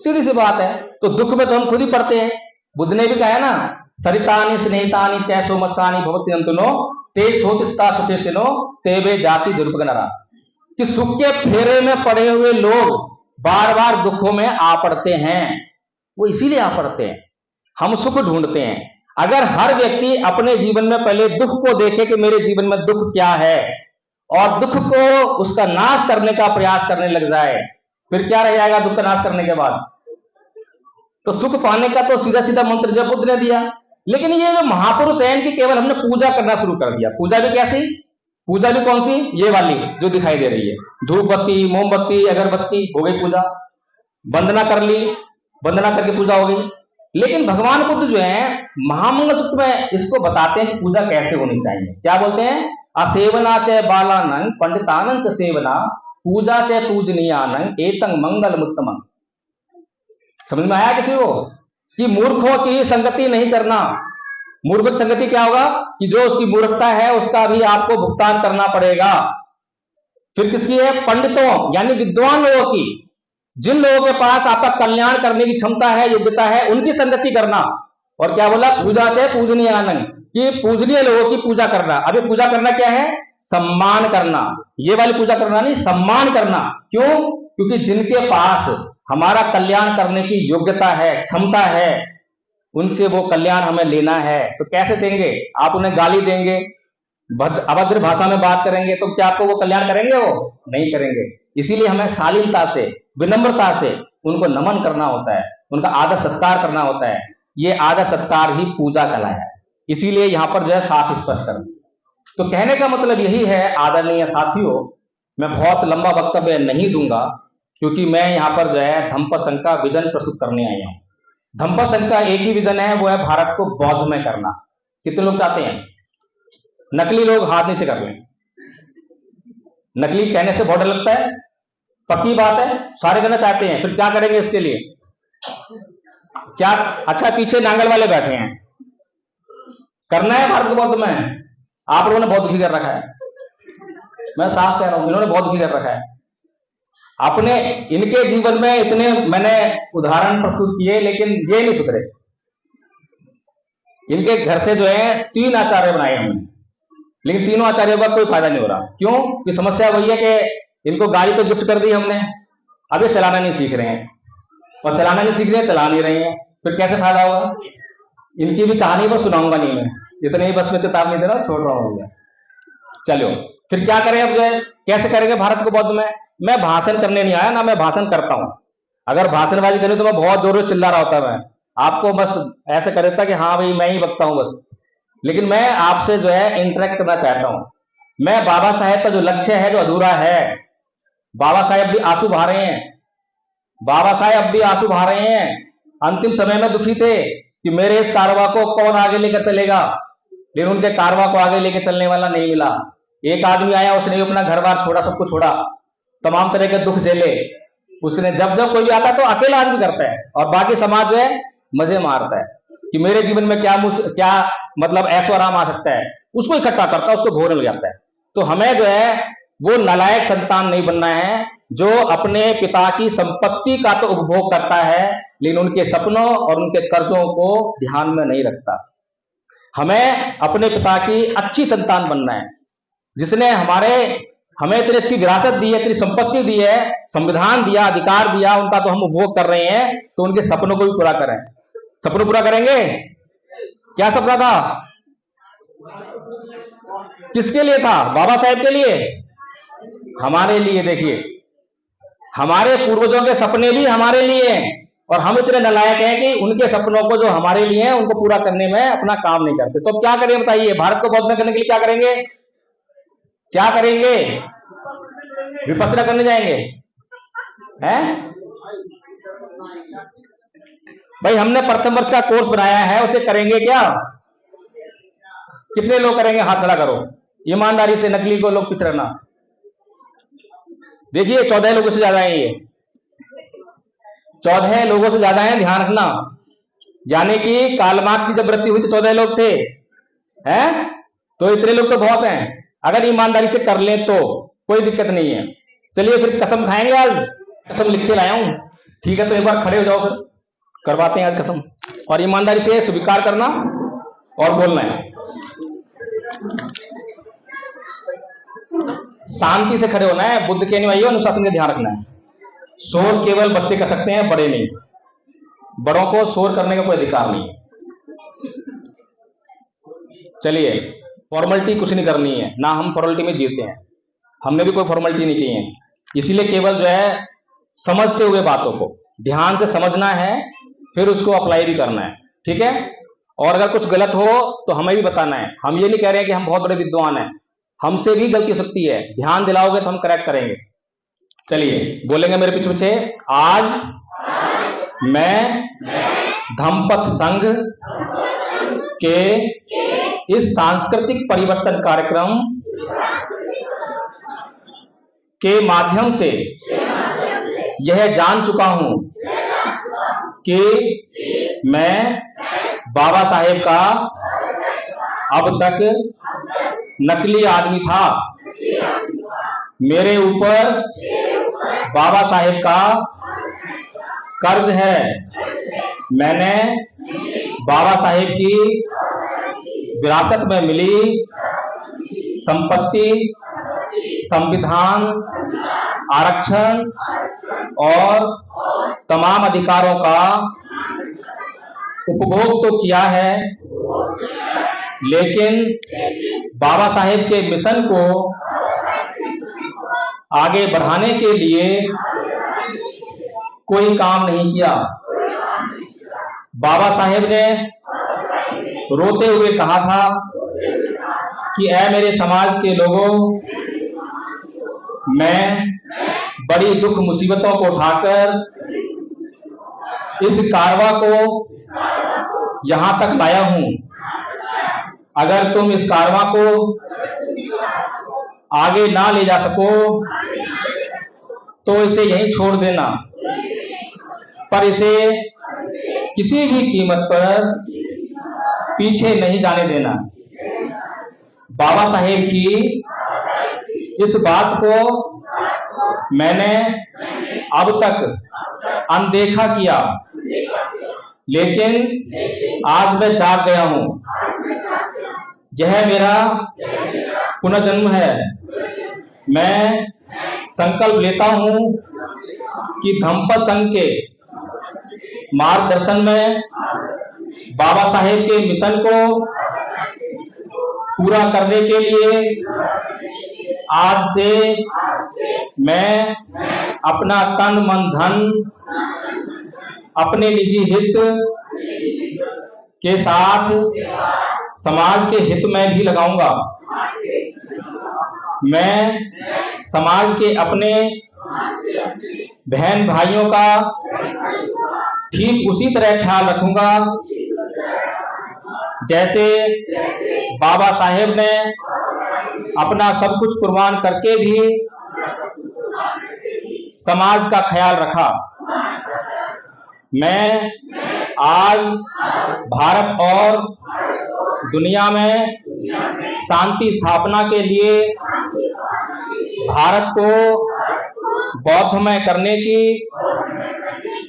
सीधी सी बात है। तो दुख में तो हम खुद ही पड़ते हैं। बुद्ध ने भी कहा है ना, सरितानि स्नेहितानि चैसो मस्सानि भवति अंतनो ते सोतिस्ता सुतेसिनो तेबे जाति जुर्पग नरा। कि सुख के फेरे में पड़े हुए लोग बार बार दुखों में आ पड़ते हैं। वो इसीलिए आ पड़ते हैं, हम सुख ढूंढते हैं। अगर हर व्यक्ति अपने जीवन में पहले दुख को देखे कि मेरे जीवन में दुख क्या है, और दुख को उसका नाश करने का प्रयास करने लग जाए, फिर क्या रह जाएगा दुख का नाश करने के बाद? तो सुख पाने का तो सीधा सीधा मंत्र जब बुद्ध ने दिया। लेकिन ये जो महापुरुष हैं इनकी केवल हमने पूजा करना शुरू कर दिया। पूजा भी कैसी? पूजा भी कौन सी? ये वाली जो दिखाई दे रही है, धूप बत्ती, मोमबत्ती, अगरबत्ती, हो गई पूजा। वंदना कर ली, वंदना करके पूजा हो गई। लेकिन भगवान बुद्ध जो है महामंगल सूत्र में इसको बताते हैं कि पूजा कैसे होनी चाहिए। क्या बोलते हैं? असेवना च बालानंग पंडितानंद च सेवना पूजा च पूजनीयानंग एतंग मंगल मुत्तमं। समझ में आया किसी को कि मूर्खों की संगति नहीं करना। मूर्ख की संगति क्या होगा कि जो उसकी मूर्खता है उसका भी आपको भुगतान करना पड़ेगा। फिर किसकी है? पंडितों यानी विद्वान लोगों की, जिन लोगों के पास आपका कल्याण करने की क्षमता है, योग्यता है, उनकी संगति करना। और क्या बोला? पूजा से पूजनीय आनंद, कि पूजनीय लोगों की पूजा करना। अभी पूजा करना क्या है? सम्मान करना। ये वाली पूजा करना नहीं, सम्मान करना। क्यों? क्योंकि जिनके पास हमारा कल्याण करने की योग्यता है, क्षमता है, उनसे वो कल्याण हमें लेना है। तो कैसे देंगे? आप उन्हें गाली देंगे, अभद्र भाषा में बात करेंगे, तो क्या आपको वो कल्याण करेंगे? वो नहीं करेंगे। इसीलिए हमें शालीनता से, विनम्रता से उनको नमन करना होता है, उनका आदर सत्कार करना होता है। ये आदर सत्कार ही पूजा कहलाया है। इसीलिए यहां पर जो है साफ स्पष्ट कर। तो कहने का मतलब यही है आदरणीय साथियों, मैं बहुत लंबा वक्तव्य नहीं दूंगा, क्योंकि मैं यहां पर जो है धम्म संघ का विजन प्रस्तुत करने आया हूं। धम्म संघ का एक ही विजन है, वो है भारत को बौद्धमय करना। कितने लोग चाहते हैं? नकली लोग हाथ नीचे कर लें। नकली कहने से बहुत डर लगता है, पक्की बात है, सारे करना चाहते हैं। फिर क्या करेंगे इसके लिए? क्या? अच्छा, पीछे नांगल वाले बैठे हैं, करना है भारत को बौद्धमय। आप लोगों ने बहुत दुखी कर रखा है, मैं साफ कह रहा हूं, इन्होंने बहुत दुखी कर रखा है अपने। इनके जीवन में इतने मैंने उदाहरण प्रस्तुत किए, लेकिन ये नहीं सुधरे। इनके घर से जो है 3 आचार्य बनाए हमने, लेकिन तीनों आचार्यों का कोई फायदा नहीं हो रहा। क्यों? कि समस्या वही है कि इनको गाड़ी तो गिफ्ट कर दी हमने, अब ये चलाना नहीं सीख रहे हैं, और चलाना नहीं सीख रहे हैं, चला नहीं रहे हैं, फिर कैसे फायदा होगा? इनकी भी कहानी पर सुनाऊंगा नहीं मैं, इतने ही बस में चेतावनी दे रहा हूं, छोड़ रहा हूं। चलो फिर क्या करें? अब जो है कैसे करेंगे भारत को बौद्ध में? मैं भाषण करने नहीं आया, ना मैं भाषण करता हूं। अगर भाषणबाजी करूं तो मैं बहुत जोर से चिल्ला रहा होता, मैं आपको बस ऐसे कर देता कि हाँ भाई मैं ही बकता हूं बस। लेकिन मैं आपसे जो है इंटरेक्ट करना चाहता हूं। मैं बाबा साहेब का जो लक्ष्य है, जो अधूरा है, बाबा साहेब भी आंसू बहा रहे हैं, बाबा साहेब भी आंसू बहा रहे हैं। अंतिम समय में दुखी थे कि मेरे इस कारवा को कौन आगे लेकर चलेगा, लेकिन उनके कारवा को आगे लेकर चलने वाला नहीं मिला। एक आदमी आया, उसने अपना घर बार छोड़ा, सब कुछ छोड़ा, तमाम तरह के दुख झेले। उसने जब जब कोई भी आता तो अकेला आदमी करता है, और बाकी समाज जो है मजे मारता है कि मेरे जीवन में क्या मतलब ऐशो आराम आ सकता है, उसको इकट्ठा करता है, उसको भोगने लग जाता है। तो हमें जो है वो नालायक संतान नहीं बनना है, जो अपने पिता की संपत्ति का तो उपभोग करता है, लेकिन उनके सपनों और उनके कर्जों को ध्यान में नहीं रखता। हमें अपने पिता की अच्छी संतान बनना है, जिसने हमें इतनी अच्छी विरासत दी है, इतनी संपत्ति दी है, संविधान दिया, अधिकार दिया, उनका तो हम उपभोग कर रहे हैं, तो उनके सपनों को भी पूरा करें। सपनों पूरा करेंगे? क्या सपना था? किसके लिए था? बाबा साहेब के लिए, हमारे लिए। देखिए, हमारे पूर्वजों के सपने भी हमारे लिए हैं, और हम इतने नालायक हैं कि उनके सपनों को जो हमारे लिए हैं उनको पूरा करने में अपना काम नहीं करते। तो क्या करें बताइए? भारत को बौद्ध करने के लिए क्या करेंगे? क्या करेंगे? विपස්සना करने जाएंगे हैं? भाई हमने प्रथम वर्ष का कोर्स बनाया है, उसे करेंगे क्या? कितने लोग करेंगे? हाथ खड़ा करो ईमानदारी से, नकली को लोग पीछे रहना। देखिए 14 लोगों से ज्यादा है, ये 14 लोगों से ज्यादा है, ध्यान रखना। यानी कि कार्ल मार्क्स की जब मृत्यु हुई तो 14 लोग थे, हैं? तो इतने लोग तो बहुत हैं। अगर ईमानदारी से कर लें तो कोई दिक्कत नहीं है। चलिए फिर कसम खाएंगे आज, कसम लिख के लाया हूं, ठीक है? तो एक बार खड़े हो जाओ, फिर करवाते हैं आज कसम, और ईमानदारी से स्वीकार करना और बोलना है। शांति से खड़े होना है, बुद्ध के अनुयायियों, अनुशासन का ध्यान रखना है। शोर केवल बच्चे कर सकते हैं, बड़े नहीं। बड़ों को शोर करने का कोई अधिकार नहीं है। चलिए, फॉर्मेलिटी कुछ नहीं करनी है, ना हम फॉर्मेलिटी में जीते हैं, हमने भी कोई फॉर्मेलिटी नहीं की है। इसीलिए केवल जो है समझते हुए बातों को ध्यान से समझना है, फिर उसको अप्लाई भी करना है, ठीक है? और अगर कुछ गलत हो तो हमें भी बताना है। हम ये नहीं कह रहे हैं कि हम बहुत बड़े विद्वान हैं, हमसे भी गलती हो सकती है, ध्यान दिलाओगे तो हम करेक्ट करेंगे। चलिए बोलेंगे मेरे पीछे पीछे, आज मैं धम्मपथ संघ के इस सांस्कृतिक परिवर्तन कार्यक्रम के माध्यम से यह जान चुका हूं कि मैं बाबा साहेब का अब तक नकली आदमी था। मेरे ऊपर बाबा साहेब का कर्ज है। मैंने बाबा साहेब की विरासत में मिली संपत्ति, संविधान, आरक्षण और तमाम अधिकारों का उपभोग तो किया है, लेकिन बाबा साहेब के मिशन को आगे बढ़ाने के लिए कोई काम नहीं किया। बाबा साहेब ने रोते हुए कहा था कि ऐ मेरे समाज के लोगों, मैं बड़ी दुख मुसीबतों को उठाकर इस कारवां को यहां तक लाया हूं। अगर तुम इस कारवां को आगे ना ले जा सको तो इसे यहीं छोड़ देना, पर इसे किसी भी कीमत पर पीछे नहीं जाने देना। बाबा साहेब की इस बात को मैंने अब तक अनदेखा किया, लेकिन आज मैं जाग गया हूं। यह मेरा पुनर्जन्म है। मैं संकल्प लेता हूं कि धम्मपद संघ के मार्गदर्शन में बाबा साहेब के मिशन को पूरा करने के लिए आज से मैं अपना तन मन धन अपने निजी हित के साथ समाज के हित में भी लगाऊंगा। मैं समाज के अपने बहन भाइयों का ठीक उसी तरह ख्याल रखूंगा जैसे बाबा साहेब ने अपना सब कुछ कुर्बान करके भी समाज का ख्याल रखा। मैं आज भारत और दुनिया में शांति स्थापना के लिए भारत को बौद्धमय करने की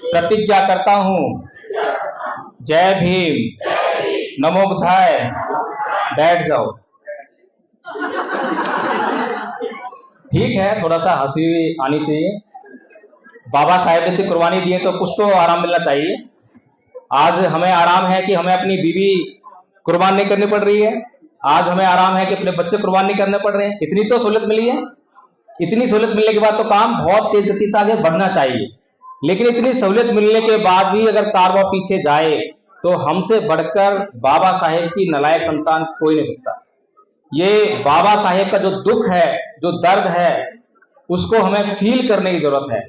प्रतिज्ञा करता हूं। जय भीम, नमो बुद्धाय। बैठ जाओ। ठीक है, थोड़ा सा हंसी आनी चाहिए। बाबा साहेब ने इतनी कुर्बानी दी है तो कुछ तो आराम मिलना चाहिए। आज हमें आराम है कि हमें अपनी बीवी कुर्बान नहीं करनी पड़ रही है। आज हमें आराम है कि अपने बच्चे कुर्बान नहीं करने पड़ रहे हैं। इतनी तो सहूलियत मिली है। इतनी सहूलियत मिलने के बाद तो काम बहुत तेज गति से आगे बढ़ना चाहिए, लेकिन इतनी सहूलियत मिलने के बाद भी अगर कारवां पीछे जाए तो हमसे बढ़कर बाबा साहेब की नालायक संतान कोई नहीं सकता। ये बाबा साहेब का जो दुख है, जो दर्द है, उसको हमें फील करने की जरूरत है।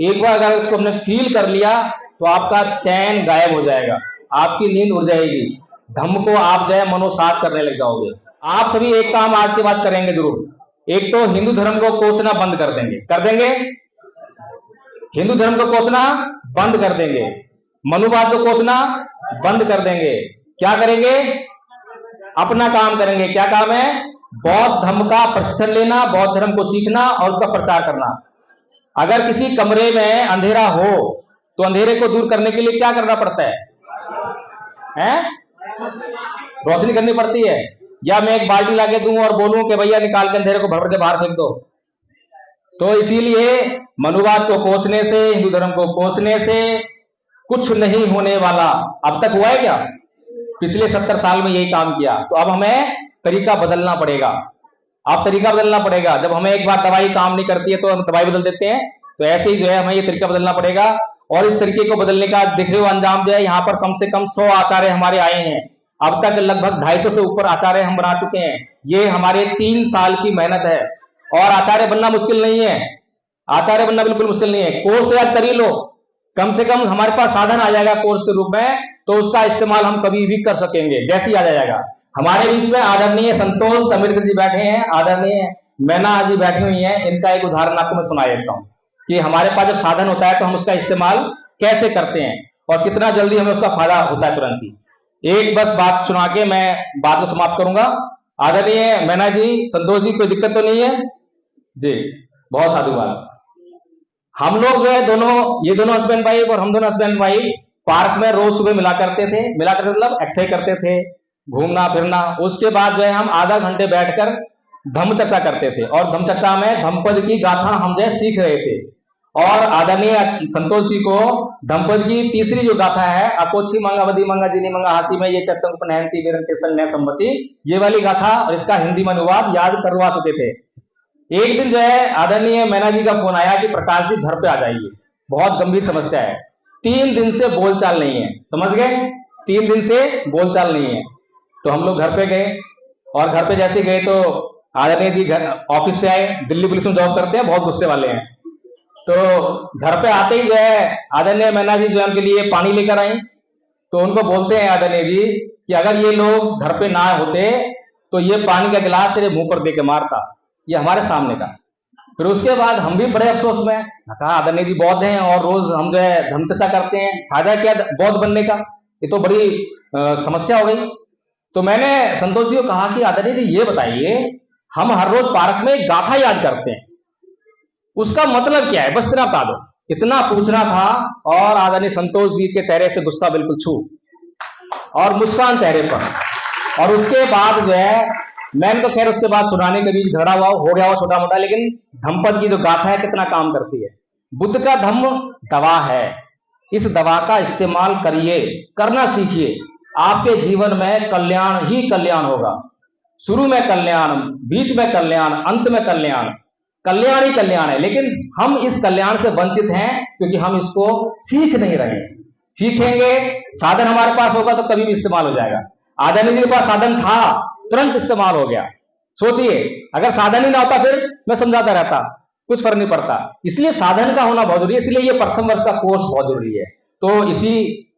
एक बार अगर उसको हमने फील कर लिया तो आपका चैन गायब हो जाएगा, आपकी नींद उड़ जाएगी, धम्म को आप जो है मनोसात करने लग जाओगे। आप सभी एक काम आज के बाद करेंगे जरूर। एक तो हिंदू धर्म को कोसना बंद कर देंगे। कर देंगे? हिंदू धर्म को कोसना बंद कर देंगे, मनुवाद को कोसना बंद कर देंगे। क्या करेंगे? अपना काम करेंगे। क्या काम है? बौद्ध धर्म का प्रशिक्षण लेना, बौद्ध धर्म को सीखना और उसका प्रचार करना। अगर किसी कमरे में अंधेरा हो तो अंधेरे को दूर करने के लिए क्या करना पड़ता है? रोशनी करनी पड़ती है। या मैं एक बाल्टी लाके दूं और बोलूं कि भैया निकाल के अंधेरे को भर के बाहर फेंक दो। तो इसीलिए मनुवाद को कोसने से, हिंदू धर्म को कोसने से कुछ नहीं होने वाला। अब तक हुआ है क्या? पिछले 70 साल में यही काम किया। तो अब हमें तरीका बदलना पड़ेगा। अब तरीका बदलना पड़ेगा। जब हमें एक बार दवाई काम नहीं करती है तो हम दवाई बदल देते हैं, तो ऐसे ही जो है हमें ये तरीका बदलना पड़ेगा। और इस तरीके को बदलने का देख रहे हो अंजाम जो है, यहाँ पर कम से कम 100 आचार्य हमारे आए हैं। अब तक लगभग 250 से ऊपर आचार्य हम बना चुके हैं। ये हमारे 3 साल की मेहनत है। और आचार्य बनना मुश्किल नहीं है। आचार्य बनना बिल्कुल मुश्किल नहीं है। कोर्स तो याद कर ही लो। कम से कम हमारे पास साधन आ जाएगा कोर्स के रूप में, तो उसका इस्तेमाल हम कभी भी कर सकेंगे जैसे ही आ जाएगा। हमारे बीच में आदरणीय संतोष समीरकर जी बैठे हैं, आदरणीय मैना जी बैठी हुई हैं। इनका एक उदाहरण आपको मैं सुना देता हूँ कि हमारे पास जब साधन होता है तो हम उसका इस्तेमाल कैसे करते हैं और कितना जल्दी हमें उसका फायदा होता है तुरंत ही। एक बस बात सुना के मैं बात को समाप्त करूंगा। आदरणीय मैना जी, संतोष जी, कोई दिक्कत तो नहीं है जी? बहुत साधुवाद। हम लोग जो है ये दोनों हस्बैंड वाइफ और हम दोनों हस्बैंड वाइफ पार्क में रोज सुबह मिला करते थे मतलब एक्सरसाइज करते थे, घूमना फिरना। उसके बाद जो है हम आधा घंटे बैठकर धम्म चर्चा करते थे और धम्म चर्चा में धम्मपद की गाथा हम जो है सीख रहे थे। और आदरणीय संतोष जी को धम्मपद की तीसरी जो गाथा है, अकोछी मंगा बदी मंगा जिनी मंगा हासी में ये चतंग नहनती विरंती संज्ञा सम्मति, ये वाली गाथा और इसका हिंदी में अनुवाद याद करवा चुके थे। एक दिन जो है आदरणीय मैना जी का फोन आया कि प्रकाश जी घर पे आ जाइए, बहुत गंभीर समस्या है। 3 दिन से बोलचाल नहीं है, समझ गए? 3 दिन से बोलचाल नहीं है। तो हम लोग घर पे गए और घर पे जैसे गए तो आदरणीय जी घर ऑफिस से आए, दिल्ली पुलिस में जॉब करते हैं, बहुत गुस्से वाले हैं। तो घर पे आते ही जो है आदरणीय मैना जी जो है उनके लिए पानी लेकर आई। तो उनको बोलते हैं आदरणीय जी कि अगर ये लोग घर पे ना होते तो ये पानी का गिलास तेरे मुंह पर दे के मारता, ये हमारे सामने का। फिर उसके बाद हम भी बड़े अफसोस में कहा आदरणीय जी बौद्ध हैं और रोज हम जो है धर्म चर्चा करते हैं, फायदा क्या बौद्ध बनने का, ये तो बड़ी समस्या हो गई। तो मैंने संतोष जी को कहा कि आदरणीय जी ये बताइए, हम हर रोज पार्क में एक गाथा याद करते हैं, उसका मतलब क्या है, बस इतना बता दो। इतना पूछना था और आदरणीय संतोष जी के चेहरे से गुस्सा बिल्कुल छू और मुस्कान चेहरे पर। और उसके बाद जो है मैंने तो खैर उसके बाद सुनाने के बीच झगड़ा हुआ हो गया छोटा मोटा, लेकिन धम्मपद की जो गाथा है कितना काम करती है। बुद्ध का धम्म दवा है, इस दवा का इस्तेमाल करिए, करना सीखिए, आपके जीवन में कल्याण ही कल्याण होगा। शुरू में कल्याण, बीच में कल्याण, अंत में कल्याण, कल्याण ही कल्याण है। लेकिन हम इस कल्याण से वंचित हैं क्योंकि हम इसको सीख नहीं रहे। सीखेंगे, साधन हमारे पास होगा तो कभी भी इस्तेमाल हो जाएगा। आदरणीय जी के पास साधन था, तुरंत इस्तेमाल हो गया। सोचिए अगर साधन ही ना होता फिर मैं समझाता रहता, कुछ फर्क नहीं पड़ता। इसलिए साधन का होना बहुत जरूरी है, इसलिए ये प्रथम वर्ष का कोर्स बहुत जरूरी है। तो इसी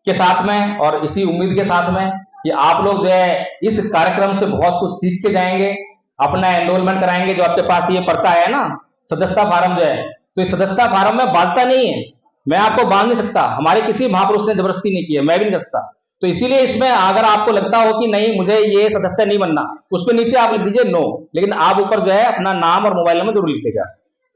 के साथ में और इसी उम्मीद के साथ में कि आप लोग जो है इस कार्यक्रम से बहुत कुछ सीख के जाएंगे, अपना एनरोलमेंट कराएंगे। जो आपके पास ये पर्चा है ना, सदस्यता फार्म जो है, तो इस सदस्यता फार्म में बांधता नहीं है, मैं आपको बांध नहीं सकता, हमारे किसी महापुरुष ने जबरदस्ती नहीं की है, मैं भी नहीं कर सकता। तो इसीलिए इसमें अगर आपको लगता हो कि नहीं मुझे ये सदस्य नहीं बनना, उस पर नीचे आप लिख दीजिए नो, लेकिन आप ऊपर जो है अपना नाम और मोबाइल नंबर जरूर लिखिएगा।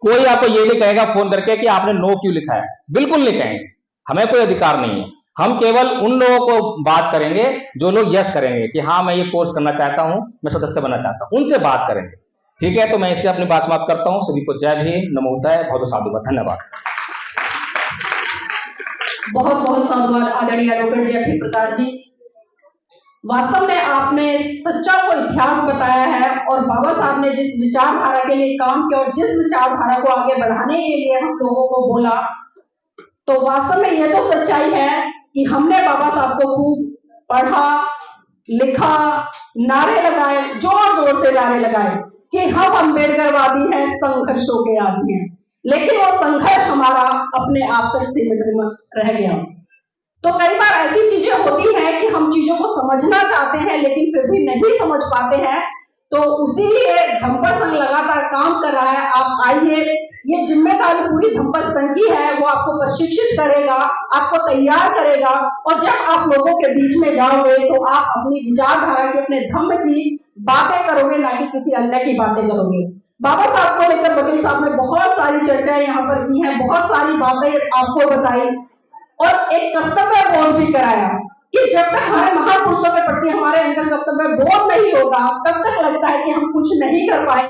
कोई आपको ये नहीं कहेगा फोन करके कि आपने नो क्यों लिखा है, बिल्कुल नहीं कहेंगे, हमें कोई अधिकार नहीं है। हम केवल उन लोगों को बात करेंगे जो लोग यस करेंगे कि हाँ मैं ये कोर्स करना चाहता हूं, मैं सदस्य बनना चाहता हूं, उनसे बात करेंगे। ठीक है, तो मैं इससे अपनी बात समाप्त करता हूं। सभी को जय भीम, नमो बुद्धाय, बहुत साधुवाद, धन्यवाद। बहुत बहुत साधुवाद आदरणीय डॉक्टर जयपी प्रकाश जी। वास्तव में आपने सच्चा को इतिहास बताया है और बाबा साहब ने जिस विचारधारा के लिए काम किया और जिस विचारधारा को आगे बढ़ाने के लिए हम लोगों को बोला, तो वास्तव में यह तो सच्चाई है कि हमने बाबा साहब को खूब पढ़ा, लिखा, नारे लगाए, जोर जोर से नारे लगाए कि हम अम्बेडकरवादी हैं, संघर्षों के आदि हैं, लेकिन वो संघर्ष हमारा अपने आप तक सीमित रह गया। तो कई बार ऐसी चीजें होती हैं कि हम चीजों को समझना चाहते हैं लेकिन फिर भी नहीं समझ पाते हैं। तो उसीलिए धम्मपद संघ लगातार काम कर रहा है। आप आइए, ये जिम्मेदारी पूरी धम्मपद संघ की है, वो आपको प्रशिक्षित करेगा, आपको तैयार करेगा, और जब आप लोगों के बीच में जाओगे तो आप अपनी विचारधारा की, अपने धम्म की बातें करोगे, ना कि किसी अन्य की बातें करोगे। बाबा साहब को लेकर वकील साहब ने बहुत सारी चर्चाएं यहाँ पर की हैं, बहुत सारी बातें आपको बताई और एक कर्तव्य बोध भी कराया कि जब तक हमारे महापुरुषों के प्रति हमारे अंदर कर्तव्य बोध नहीं होगा तब तक लगता है कि हम कुछ नहीं कर पाए।